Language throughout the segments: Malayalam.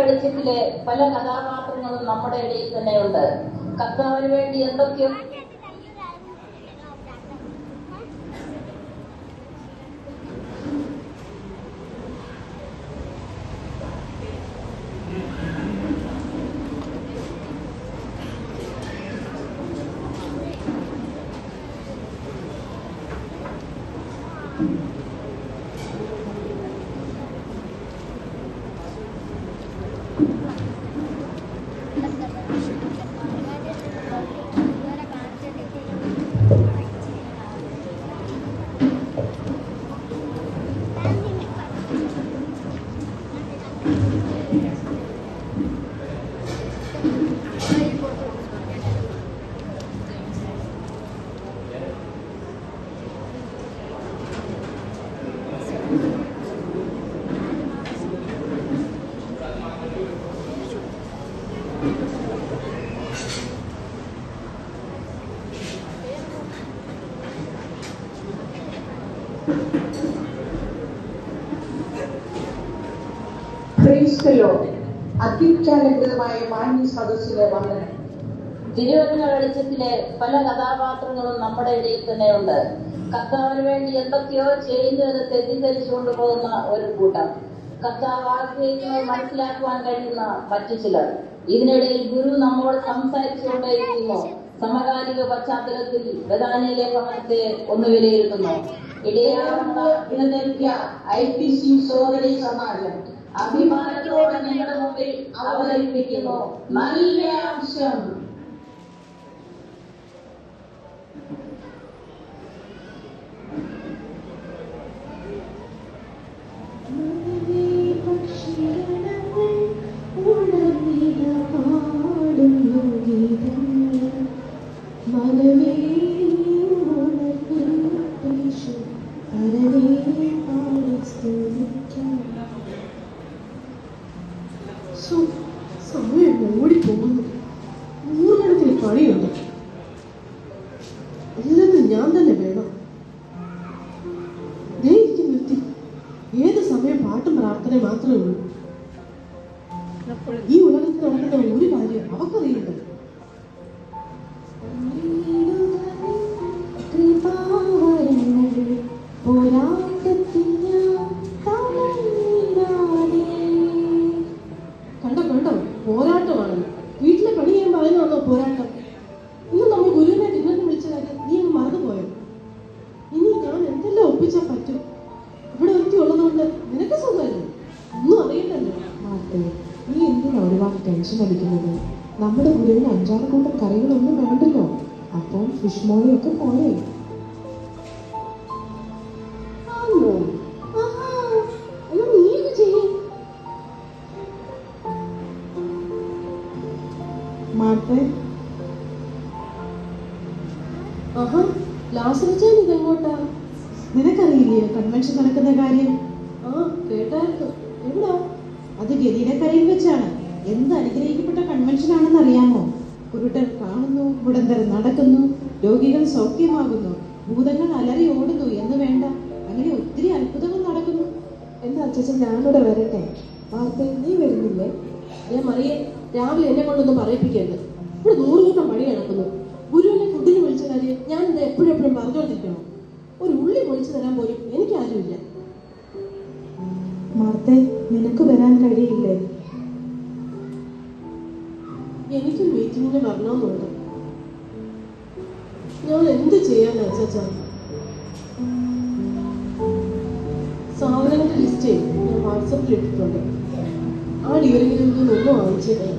വെളിച്ചത്തിലെ പല കഥാപാത്രങ്ങളും നമ്മുടെ ഇടയിൽ തന്നെയുണ്ട്. കർത്താവിന് വേണ്ടി എന്തൊക്കെയോ അത്യുച്ചാലങ്കരമായ മാന്യ സദസ്സിലെ വന്ദനം. തിരുവചന വെളിച്ചത്തിലെ പല കഥാപാത്രങ്ങളും നമ്മുടെ ഇടയിൽ തന്നെയുണ്ട്. കർത്താവിന് വേണ്ടി എന്തൊക്കെയോ ചെയ്യുന്നതിന് തെറ്റിദ്ധരിച്ചുകൊണ്ട് പോകുന്ന ഒരു കൂട്ടം, കർത്താവ് ആഗ്രഹിക്കുന്നത് മനസ്സിലാക്കുവാൻ കഴിയുന്ന മറ്റു ചിലർ. ഇതിനിടയിൽ ഗുരു നമ്മോട് സംസാരിച്ചുകൊണ്ടേയിരിക്കുന്നു. സമകാലിക പശ്ചാത്തലത്തിൽ ബഥാനിയിലെ ഭവനത്തെ ഒന്ന് വിലയിരുത്തുന്നു. ഫിലദൽഫിയ IPC സഹോദരി സമാജം അഭിമാനത്തോടെ നിങ്ങളുടെ മുമ്പിൽ അവതരിപ്പിക്കുന്നു നല്ല അംശം. സമയം ഓടിപ്പോകുന്നു. നൂറുകണക്കിന് പണിയുണ്ട്. എല്ലാത്തിനും ഞാൻ തന്നെ വേണം. ദൈവം നിർത്തി ഏത് സമയം പാട്ടും പ്രാർത്ഥന മാത്രമേ ഉള്ളൂ. ഈ ഉലകത്തിൽ നടക്കുന്ന ഒരു കാര്യം അവക്കറിയുണ്ട്. കണ്ടോ പോരാട്ടമാണ്. വീട്ടിലെ പണി ചെയ്യാൻ പറയുന്നതാണോ പോരാട്ടം? ഇന്ന് നമ്മൾ ഗുരുവിനെ ഡിന്നറിന് വിളിച്ച കാര്യം നീ അങ്ങ് മറന്നുപോയോ? ഇനി ഞാൻ എന്തെല്ലാം ഒപ്പിച്ചാൽ പറ്റും? ഇവിടെ ഒരുത്തി ഉള്ളതുകൊണ്ട് നിനക്ക് സുഖമല്ലേ? ഒന്നും അറിയണ്ടല്ലോ. നീ എന്തിനാ ഒരുപാട് ടെൻഷൻ അടിക്കുന്നത്? നമ്മുടെ ഗുരുവിന് 5-6 കൂട്ടം കറികളൊന്നും വേണ്ടല്ലോ. അപ്പം ഫിഷ് മോളിയൊക്കെ പോരെ. ലാസറിച്ചാൻ ഇതെങ്ങോട്ടാ? നിനക്കറിയില്ലയോ കൺവെൻഷൻ നടക്കുന്ന കാര്യം? കേട്ടായിരുന്നു. എവിടാ? അത് ഗലീലക്കരയിൽ വെച്ചാണ്. എന്ത് അനുഗ്രഹിക്കപ്പെട്ട കൺവെൻഷൻ ആണെന്ന് അറിയാമോ? കുരുടൻ കാണുന്നു, മുടന്തർ നടക്കുന്നു, രോഗികൾ സൗഖ്യമാകുന്നു, ഭൂതങ്ങൾ അലറി ഓടുന്നു എന്ന് വേണ്ട, അങ്ങനെ ഒത്തിരി അത്ഭുതങ്ങൾ നടക്കുന്നു. എന്താ അച്ഛൻ ഞാനിവിടെ വരട്ടെ? വാർത്ത നീ വരുന്നില്ലേ? ഞാൻ മറിയെ രാവിലെ എന്നെ കൊണ്ടൊന്നും പറയിപ്പിക്കരുത്. ഇവിടെ 100 കൂട്ടം പണി നടക്കുന്നു. ഗുരുവിനെ ഫുഡിന് വിളിച്ച കാര്യം ഞാൻ എന്താ എപ്പോഴും പറഞ്ഞുകൊണ്ടിരിക്കണം? ഒരു ഉള്ളി പൊളിച്ചു തരാൻ പോലും എനിക്ക് ആരുമില്ല. മാർത്തേ, നിനക്ക് വരാൻ കഴിയില്ലേ? എനിക്കും മീറ്റിങ്ങിന് വരണമെന്നുണ്ട്. ഞാൻ എന്ത് ചെയ്യാനാ അച്ഛാ? സാധനങ്ങളുടെ ലിസ്റ്റ് ഞാൻ വാട്സപ്പിൽ ഇട്ടിട്ടുണ്ട്. ആ ഡീവെങ്കിലും ഒന്നും വാങ്ങിച്ചിട്ട്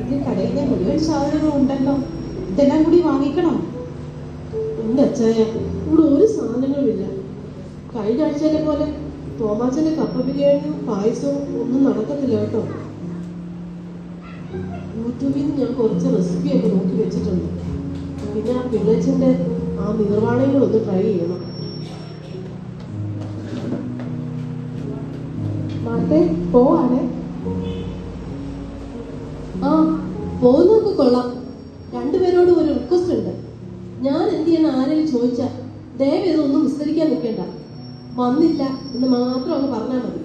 ഇത് കടയിലെ മുഴുവൻ സാധനങ്ങളും ഉണ്ടല്ലോ. ഇതെല്ലാം കൂടി വാങ്ങിക്കണം. എന്റെ അച്ഛായ, ഇവിടെ ഒരു സാധനങ്ങളും ഇല്ല. കഴിഞ്ഞ ആഴ്ചയിലെ പോലെ തോമാച്ചന്റെ കപ്പ ബിരിയാണിയും പായസവും ഒന്നും നടക്കത്തില്ല കേട്ടോ. യൂട്യൂബിൽ നിന്ന് ഞാൻ കുറച്ച് റെസിപ്പിയൊക്കെ നോക്കി വെച്ചിട്ടുണ്ട്. പിന്നെ ആ പിള്ളേച്ചന്റെ ആ നീർവാണയങ്ങളൊന്ന് ട്രൈ ചെയ്യണം. മാർത്തേ, പോവാണേ. പോകുന്നതൊക്കെ കൊള്ളാം. രണ്ടുപേരോട് ഒരു റിക്വസ്റ്റ് ഉണ്ട്. ഞാൻ എന്ത് ചെയ്യുന്ന ആരെങ്കിലും ചോദിച്ചാൽ ദയവ് ഇതൊന്നും വിസ്തരിക്കാൻ നിൽക്കേണ്ട. വന്നില്ല എന്ന് മാത്രം അങ്ങ് പറഞ്ഞാൽ മതി.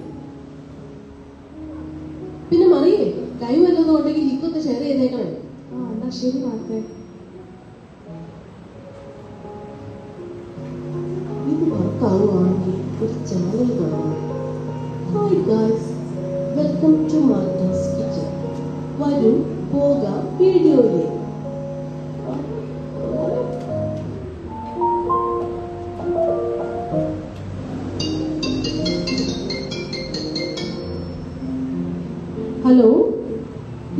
പിന്നെ മറിയേ ലൈവ് വല്ലതും ഉണ്ടെങ്കിൽ ലിങ്ക് ഒന്ന് ഷെയർ ചെയ്തേക്കണേ. എന്നാ ശരി വാർത്തേ. ഇത് വർക്കാവുകയാണെങ്കിൽ ഒരു ചാനൽ കാണണം. Hi guys, welcome to Martha's kitchen. വരൂ പോകാം വീഡിയോയിലേക്ക്. ഹലോ,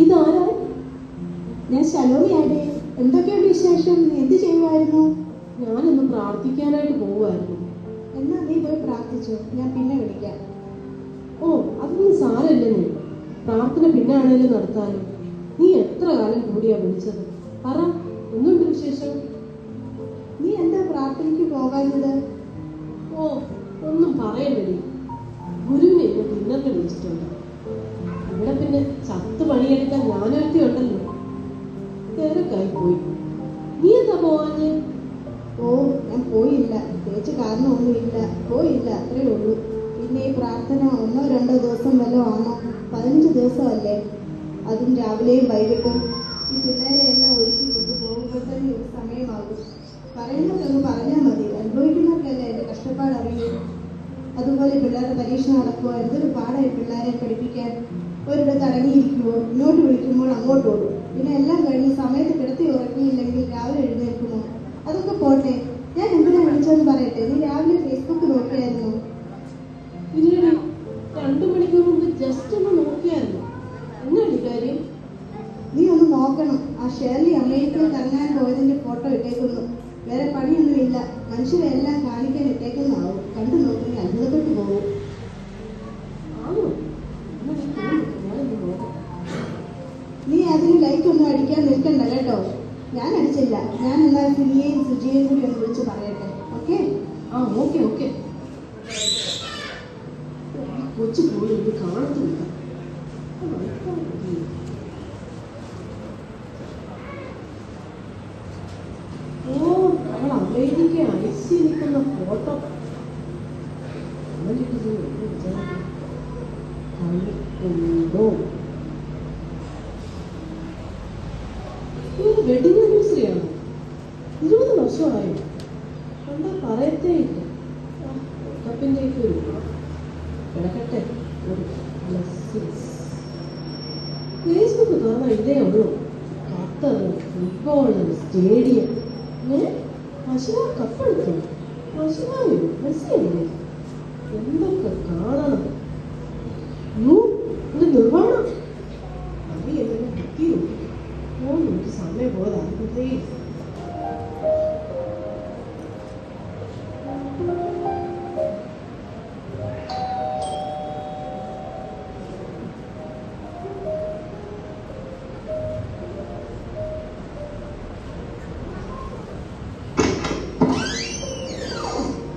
ഇതാരാ? ഞാൻ ശലോമിയാടെ. എന്തൊക്കെയുണ്ട് വിശേഷം? നീ എന്ത് ചെയ്യുമായിരുന്നു? ഞാനൊന്ന് പ്രാർത്ഥിക്കാനായിട്ട് പോവുമായിരുന്നു. എന്നാ നീ പോയി പ്രാർത്ഥിച്ചോ, ഞാൻ പിന്നെ വിളിക്കാം. ഓ, അതൊന്നും സാരമില്ല. നീ പ്രാർത്ഥന പിന്നെ ആണേലും നടത്താനും. നീ എത്ര കാലം കൂടിയാ വിളിച്ചത്? പറ, ഒന്നുണ്ട് വിശേഷം? നീ എന്താ പ്രാർത്ഥനയ്ക്ക് പോകാഞ്ഞത്? ഓ, ഒന്നും പറയണ്ടടി. ഗുരുവിനെ ഇപ്പൊ ഡിന്നറിന് വിളിച്ചിട്ടുണ്ട്. ഇവിടെ പിന്നെ ചത്ത് പണിയെടുക്കാൻ ഞാനൊരുത്തി ഉണ്ടല്ലോ. തിരക്കായി പോയി. നീ എന്താ പോവാഞ്ഞ്? ഓ, ഞാൻ പോയില്ല. പ്രത്യേകിച്ച് കാരണമൊന്നുമില്ല, പോയില്ല, അത്രേ ഉള്ളൂ. പിന്നെ ഈ പ്രാർത്ഥന 1-2 ദിവസം വല്ലതും ആണോ? 15 ദിവസമല്ലേ, അതും രാവിലെയും വൈകിട്ടും. ഈ പിള്ളേരെ എല്ലാം ഒരുക്കി കൊണ്ടുപോകുമ്പോഴത്തേനും ഒരു സമയമാകും. പറയുന്നവരൊന്ന് പറഞ്ഞാൽ മതി, അനുഭവിക്കുന്നവർക്കല്ലേ അതിന്റെ കഷ്ടപ്പാട് അറിയൂ. അതുപോലെ പിള്ളേരുടെ പരീക്ഷ നടക്കുക, എന്തൊരു പാടായി പിള്ളേരെ പഠിപ്പിക്കാൻ. ഒരിടത്ത് അടങ്ങിയിരിക്കുമോ, ഇങ്ങോട്ട് വിളിക്കുമ്പോൾ അങ്ങോട്ട് ഓടും. പിന്നെ എല്ലാം കഴിഞ്ഞ് സമയത്ത് കിടത്തി ഉറങ്ങിയില്ലെങ്കിൽ രാവിലെ എഴുന്നേൽക്കുമോ? അതൊക്കെ പോട്ടെ, ഞാൻ എന്തിനാ വിളിച്ചതെന്ന് പറയട്ടെ. നീ രാവിലെ ഫേസ്ബുക്ക് നോക്കിയായിരുന്നു? ഇല്ലടി, 2 മണിക്കൂർ മുമ്പ് ജസ്റ്റ് ഒന്ന് നോക്കിയായിരുന്നു. എന്നാണ് കാര്യം? നീ ഒന്ന് നോക്കണം. ആ ഷേർലി അമേരിക്കയിൽ കറങ്ങാൻ പോയതിന്റെ ഫോട്ടോ ഇട്ടേക്കുന്നു. വേറെ പണിയൊന്നുമില്ല, മനുഷ്യരെല്ലാം കാണിക്കാൻ ഇട്ടേക്കുന്നതാവും. കണ്ടു നോക്കി അത്ഭുതപ്പെട്ടു പോകും. ആണോ? എന്നാ നീ പോയി, ഞാനൊന്ന് നോക്കാം. നീ അതിന് ലൈക്ക് ഒന്നും അടിക്കാൻ നിൽക്കണ്ട കേട്ടോ. ഞാൻ അടിച്ചില്ല. ഞാൻ എന്നാൽ സിനിയെയും സുജിയെയും കൂടി ഒന്ന് വിളിച്ച് പറയട്ടെ. ഓക്കെ? ആ, ഓക്കെ ഓക്കെ. കൊച്ചു പോയി ഇത് കാണത്തുമില്ല. ഓ, അവൾ അമേരിക്ക ഐസി നിൽക്കുന്ന ഫോട്ടോ. വെഡിങ് ആനിവേഴ്സറി ആണ്. 20 വർഷമായി. കണ്ടാ പറയത്തേ ഇല്ല. കപ്പിന്റെ ഒരു കിടക്കട്ടെ. ഒരു ഫേസ്ബുക്ക് തുറന്നാൽ ഇതേ ഉള്ളൂ. Qatar, football, stadium. മഷിമ കപ്പെടുത്തു. മഷിമായോ മെസ്സിയല്ലേ? എന്തൊക്കെ കാണണം. ഇത് നിർവ്വാണം. അത് എന്നെ കിട്ടിയോ? ഒരു സമയം പോലെ അറിഞ്ഞതേ.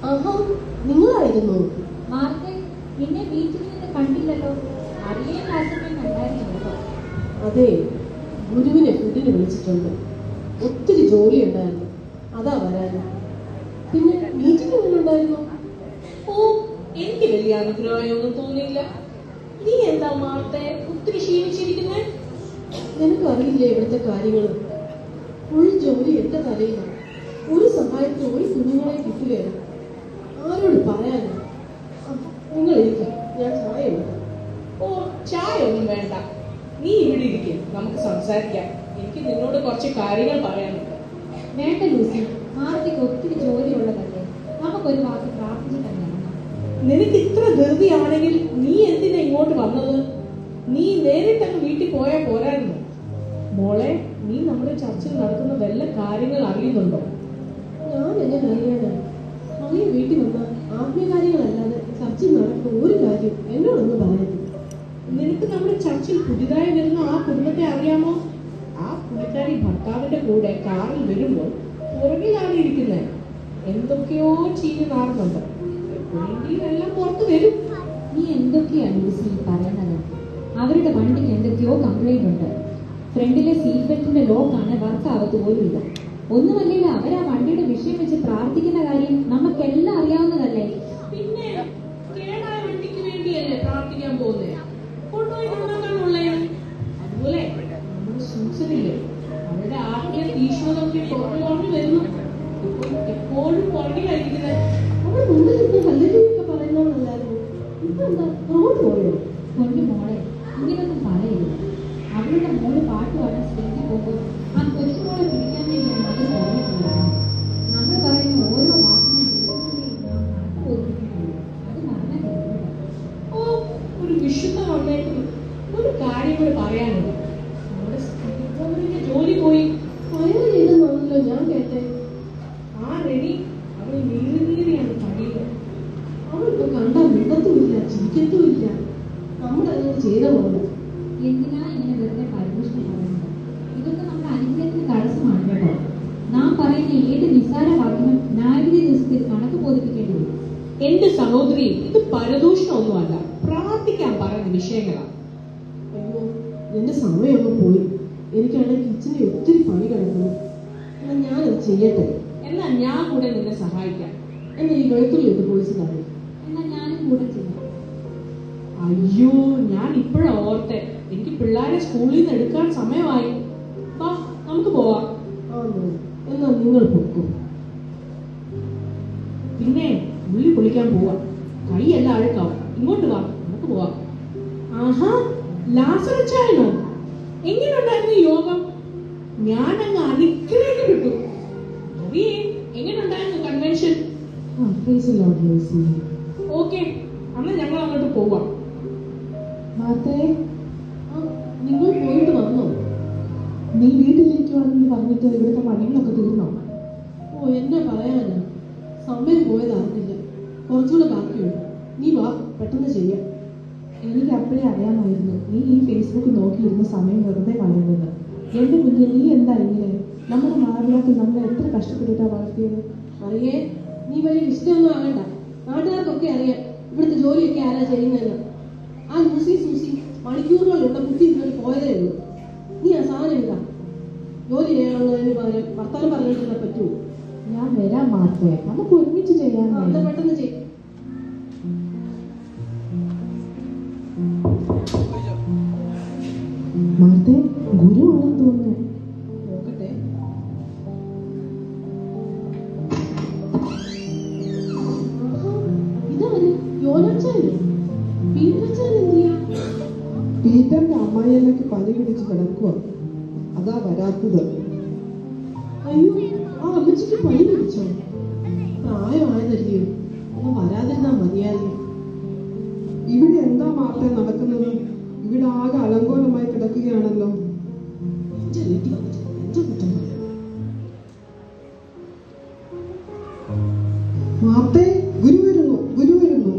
ആഹാ, നിങ്ങളായിരുന്നു? മാർത്തെ, നിന്നെ വീട്ടിൽ നിന്ന് കണ്ടില്ലല്ലോ. അറിയാൻ ക്ലാസ്സിൽ കണ്ടായിരുന്നു. അതെ, ഗുരുവിനെ ഫുഡിന് വിളിച്ചിട്ടുണ്ട്. ഒത്തിരി ജോലി ഉണ്ടായിരുന്നു, അതാ വരാൻ. പിന്നെ മീറ്റിംഗ് എങ്ങനെ ഉണ്ടായിരുന്നു? ഓ, എനിക്ക് വലിയ അനുഗ്രഹമൊന്നും തോന്നിയില്ല. നീ എന്താ മാർത്തെ ഒത്തിരി ക്ഷീണിച്ചിരിക്കുന്നേ? നിനക്കും അറിയില്ലേ ഇവിടുത്തെ കാര്യങ്ങൾ? ഫുൾ ജോലി എന്റെ തലയിലാണ്. ഒരു സഹായത്തിന് ഒരു കുഞ്ഞുങ്ങളെ കിട്ടുകയാണ്. ആരോട് പറയാനോ? നിങ്ങൾ ഇരിക്കും, ഞാൻ ചായ ഉണ്ട്. ഓ, ചായ ഒന്നും വേണ്ട. നീ ഇവിടെ ഇരിക്കും, നമുക്ക് സംസാരിക്കാം. എനിക്ക് നിന്നോട് കുറച്ച് കാര്യങ്ങൾ പറയാനുണ്ട്. വേണ്ട ലൂസി, മാർത്തിക്ക് ഒത്തിരി ജോലിയുള്ളതല്ലേ. നമുക്കൊരു വാക്ക് പ്രാർത്ഥിച്ചിട്ട് തന്നെ. നിനക്ക് ഇത്ര ധൃതിയാണെങ്കിൽ നീ എന്തിനാ ഇങ്ങോട്ട് വന്നത്? നീ നേരിട്ടങ്ങ് വീട്ടിൽ പോയാൽ പോരായിരുന്നു. മോളെ, നീ നമ്മുടെ ചർച്ചിൽ നടക്കുന്ന വല്ല കാര്യങ്ങൾ അറിയുന്നുണ്ടോ? ഞാൻ എങ്ങനെ അറിയാനാണ്? മകയെ വീട്ടിൽ വന്ന ആത്മീയ കാര്യങ്ങളല്ലാതെ ചർച്ചയിൽ നടക്കുന്ന ഒരു കാര്യം എന്നോടൊന്നും പറയരുത്. നിനക്ക് നമ്മുടെ ചർച്ചിൽ പുതിയതായി വരുന്ന ആ കുടുംബത്തെ അറിയാമോ? ആ പുള്ളിക്കാരി ഭർത്താവിന്റെ കൂടെ കാറിൽ വരുമ്പോൾ പുറകിലാണ് ഇരിക്കുന്നത്. എന്തൊക്കെയോ ചീഞ്ഞ് നാറുന്നുണ്ട്. എല്ലാം പുറത്തു വരും. നീ എന്തൊക്കെയാണ് ലൂസി പറയുന്നത്? അവരുടെ വണ്ടിക്ക് എന്തൊക്കെയോ കംപ്ലൈന്റ് ഉണ്ട്. ഫ്രണ്ടിലെ സീറ്റ് ബെൽറ്റിന്റെ ലോക്കാണ് വർക്ക് ആവത്ത് പോലും ഇല്ല. ഒന്നുമല്ലെങ്കിൽ അവരാ വണ്ടിയുടെ വിഷയം വെച്ച് പ്രാർത്ഥിക്കുന്ന കാര്യം നമുക്കെല്ലാം അറിയാവുന്നതല്ലേ. പിന്നെ കേടായ വണ്ടിക്ക് വേണ്ടിയല്ലേ പ്രാർത്ഥിക്കാൻ പോകുന്നത്? കൊണ്ടുപോയി നന്നാക്കാനുള്ളേ. അതുപോലെ നമ്മുടെ സൂസനില്ലേ, അവരുടെ ആത്മീയ തീഷ്ണതൊക്കെ കുറഞ്ഞു വരുന്നു. എപ്പോഴും പുറകിലായിരിക്കുന്നത്. അവൾ മുന്നിൽ നിന്ന് ഹല്ലേലൂയൊക്കെ പറയുന്നവളല്ലായിരുന്നു. ഇതെന്താ റോഡ് പോയോ? കൊണ്ട് മോളെ ഇങ്ങനൊന്നും പറയരുത്. അവളുടെ മോള് പാട്ട് പാടാൻ സ്റ്റേജിൽ പോകുമ്പോൾ ആ കൊച്ചുമോളെ പിടിക്കാൻ വേണ്ടിയാണ് അത് പറഞ്ഞിട്ടുള്ളത്. നമ്മൾ പറയുന്ന ഓരോ വാക്കിനും അത് പറഞ്ഞാൽ ഓ, ഒരു വിശുദ്ധ വന്നേക്കുന്നു. ഒരു കാര്യം കൂടി പറയാനുണ്ട്. നമ്മുടെ സ്ത്രീകളുടെ ജോലി പോയി. ഫയർ ചെയ്തെന്നാണല്ലോ ഞാൻ കേട്ടെ. ആ റെഡി അവൾ നീറിയാണ് കഴിയുന്നത്. അവളിപ്പോ കണ്ടാൽ മിണ്ടത്തുമില്ല, ചിരിക്കത്തുമില്ല. നമ്മളതിനോട് ചെയ്ത പോലെ. എന്തിനാ ഇങ്ങനെ വെറുതെ പരിഭൂഷണം പറയുന്നത്? ഇതൊക്കെ നമ്മുടെ അനുഗ്രഹത്തിന് തടസ്സമാണ് കേട്ടോ. നാം പറയുന്ന ഏത് നിസ്സാര വാക്കിനും ന്യായവിധി ദിവസത്തിൽ കണക്ക് ബോധിപ്പിക്കേണ്ടി വരും. എന്റെ സഹോദരി, ഇത് പരദൂഷണമൊന്നുമല്ല, പ്രാർത്ഥിക്കാൻ പറയുന്ന വിഷയങ്ങളാണ്. അയ്യോ, എന്റെ സമയമൊക്കെ പോയി. എനിക്കാണെങ്കിൽ കിച്ചണിൽ ഒത്തിരി പണി കിടക്കുന്നു. എന്നാൽ ഞാനത് ചെയ്യട്ടെ. എന്നാൽ ഞാൻ കൂടെ നിന്നെ സഹായിക്കാം. എന്നെ ഈ വെളുത്തുള്ളി എടുത്ത് പോലീസ് തടയും. എന്നാൽ ഞാനും കൂടെ ചെയ്യാം. അയ്യോ, ഞാൻ ഇപ്പോഴാ ഓർത്തെ. എനിക്ക് പിള്ളേരെ സ്കൂളിൽ നിന്ന് എടുക്കാൻ സമയമായി. വാ, നമുക്ക് പോവാം. ആണോ? എന്നാൽ നിങ്ങൾ പൊക്കും. പിന്നെ ഉള്ളി പൊളിക്കാൻ പോവാം. കൈയെല്ലാം അഴുക്കാവും. ഇങ്ങോട്ട് വാ, നമുക്ക് പോവാം. ആഹാ, ലാസറച്ചായനോ? എങ്ങനെയുണ്ടായിരുന്നു യോഗം? ഞാൻ അങ്ങ് അനുഗ്രഹിച്ചു കിട്ടു. അറിയേ, എങ്ങനെയുണ്ടായിരുന്നു കൺവെൻഷൻ? ഓക്കെ, അന്ന് ഞങ്ങൾ അങ്ങോട്ട് പോവാം. മാത്തേ, നിങ്ങൾ പോയിട്ട് വന്നോ? നീ വീട്ടിലിരിക്കുവാണെന്ന് പറഞ്ഞിട്ട് ഇവിടുത്തെ പണികളൊക്കെ തീർന്നോ? ഓ, എന്നെ പറയാനാ, സമയം പോയത് അറിഞ്ഞില്ല. കുറച്ചുകൂടെ ബാക്കിയുണ്ട്. നീ വാ, പെട്ടെന്ന് ചെയ്യാം. എനിക്ക് അപ്പോഴേ അറിയാമായിരുന്നു നീ ഈ ഫേസ്ബുക്ക് നോക്കിയിരുന്ന സമയം വെറുതെ കളയുന്നത്. എന്റെ കുഞ്ഞ്, നീ എന്താ ഇങ്ങനെ? നമ്മുടെ മാതാപിതാക്കൾ നമ്മളെ എത്ര കഷ്ടപ്പെട്ടിട്ടാ വളർത്തിയത്. അറിയേ, നീ വലിയ ഇഷ്ടമൊന്നും ആകണ്ട. നാട്ടുകാർക്കൊക്കെ അറിയാം ഇവിടുത്തെ ജോലിയൊക്കെ ആരാ ചെയ്യുന്നതെന്ന്. ആ ലൂസി സൂസി മണിക്കൂറുകളുണ്ട് കുത്തി ഇങ്ങോട്ട് പോയതേ ഉള്ളൂ. നീ ആ സാധനം എടുക്കാം. ജോലി ചെയ്യാനുള്ളതിന് പകരം വർത്താനം പറഞ്ഞിട്ടുള്ള പറ്റൂ. ഞാൻ വരാൻ മാത്തേ, നമുക്ക് ഒരുമിച്ച് ചെയ്യാൻ. എന്താ പെട്ടെന്ന് ചെയ്യും. മാത്തേ, ഗുരു ആണെന്ന് തോന്നുന്നു. നോക്കട്ടെ. ഇതാണ് യോനാച്ചായനോ? പീറ്റർച്ചായൻ എന്ത് ചെയ്യാ? പീറ്ററിന്റെ അമ്മായിയമ്മയ്ക്ക് പനി പിടിച്ച് കിടക്കുക. അതാ വരാത്തത്. അയ്യോ, ആ അമ്മച്ചിക്ക് പനി പിടിച്ചോ? പ്രായമായതല്ലയോ? ഒന്ന് വരാതിരുന്നാ മതിയായിരുന്നു. ഇവിടെ എന്താ മാർത്തേ നടക്കുന്നത്? ഇവിടെ ആകെ അലങ്കോലമായി കിടക്കുകയാണല്ലോ. എന്റെ വീട്ടിൽ വന്നിട്ട് എന്റെ കുറ്റം പറയാം. മാർത്തേ, ഗുരു വരുന്നു, ഗുരു വരുന്നു.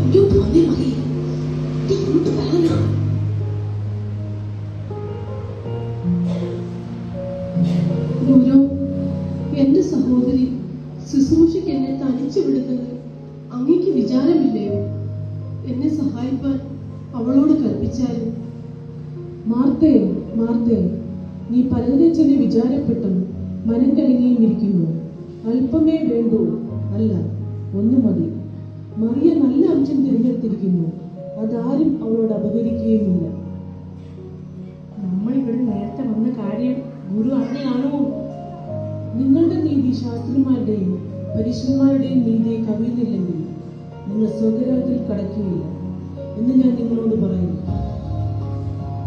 അയ്യോ, വന്നേ മതി. ഇങ്ങോട്ട് വരാനാ. ഗുരു, എന്റെ സഹോദരി ശുശ്രൂഷയ്ക്ക് എന്നെ തനിച്ചു വിടുന്നത് അങ്ങേക്ക് വിചാരമില്ലയോ? എന്നെ സഹായിപ്പാൻ അവളോട് കൽപ്പിച്ചാലും. മാർത്തേ, മാർത്തേ, നീ പലതിനെ ചൊല്ലി വിചാരപ്പെട്ടും മനം കലങ്ങിയും ഇരിക്കുന്നു. അല്പമേ വേണ്ടൂ, അല്ല ഒന്നു മതി. മറിയ നല്ല അംശം തിരഞ്ഞെടുത്തിരിക്കുന്നു. അതാരും അവളോട് അപകരിക്കുകയുമില്ല. നമ്മൾ ഇവിടെ നേരത്തെ വന്ന കാര്യം ഗുരു അറിഞ്ഞു കാണുമോ? നിങ്ങളുടെ നീതി ശാസ്ത്രിമാരുടെയും പരീക്ഷന്മാരുടെയും നീതിയെ കവിയുന്നില്ലെങ്കിൽ നിങ്ങൾ സ്വർഗ്ഗരാജ്യത്തിൽ കടക്കുകയില്ല എന്ന് ഞാൻ നിങ്ങളോട് പറയുന്നു.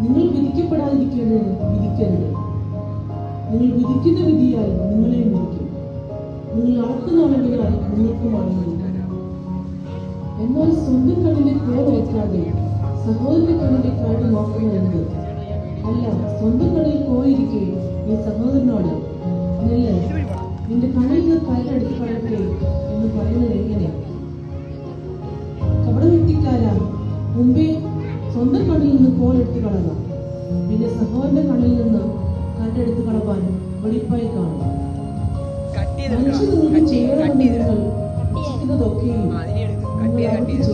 നിങ്ങൾ വിധിക്കപ്പെടാതിരിക്കേണ്ടത് വിധിക്കരുത്. നിങ്ങൾ വിധിക്കുന്ന വിധിയാൽ നിങ്ങളെയും വിധിക്കും. നിങ്ങൾ അളക്കുന്ന അളവിനാൽ നിങ്ങൾക്കും അളന്നു. എന്നാൽ സ്വന്തം കണ്ണിലെ കോ നോക്കാതെ സഹോദരന്റെ കണ്ണിലെ കാട് നോക്കുന്നതെന്ത്? അല്ല, സ്വന്തം കണ്ണിൽ കോയിരിക്കെ നീ സഹോദരനോട് നെല്ല നിന്റെ കണ്ണിൽ നിന്ന് കല്ലെടുത്ത് കളയട്ടെ എന്ന് പറയുന്നത് എങ്ങനെ? കപടവ്യക്തിക്കാരാ, മുമ്പേ സ്വന്തം കണ്ണിൽ നിന്ന് കോലെടുത്ത് കളക, പിന്നെ സഹോദരന്റെ കണ്ണിൽ നിന്ന് കല്ലെടുത്ത് കളവാൻ വെളിപ്പായി കാണുക. മനുഷ്യർ നിങ്ങൾക്ക് ചെയ്യണമെന്ന് നിങ്ങൾ ഇച്ഛിക്കുന്നതൊക്കെയും നിങ്ങൾ അവർക്ക്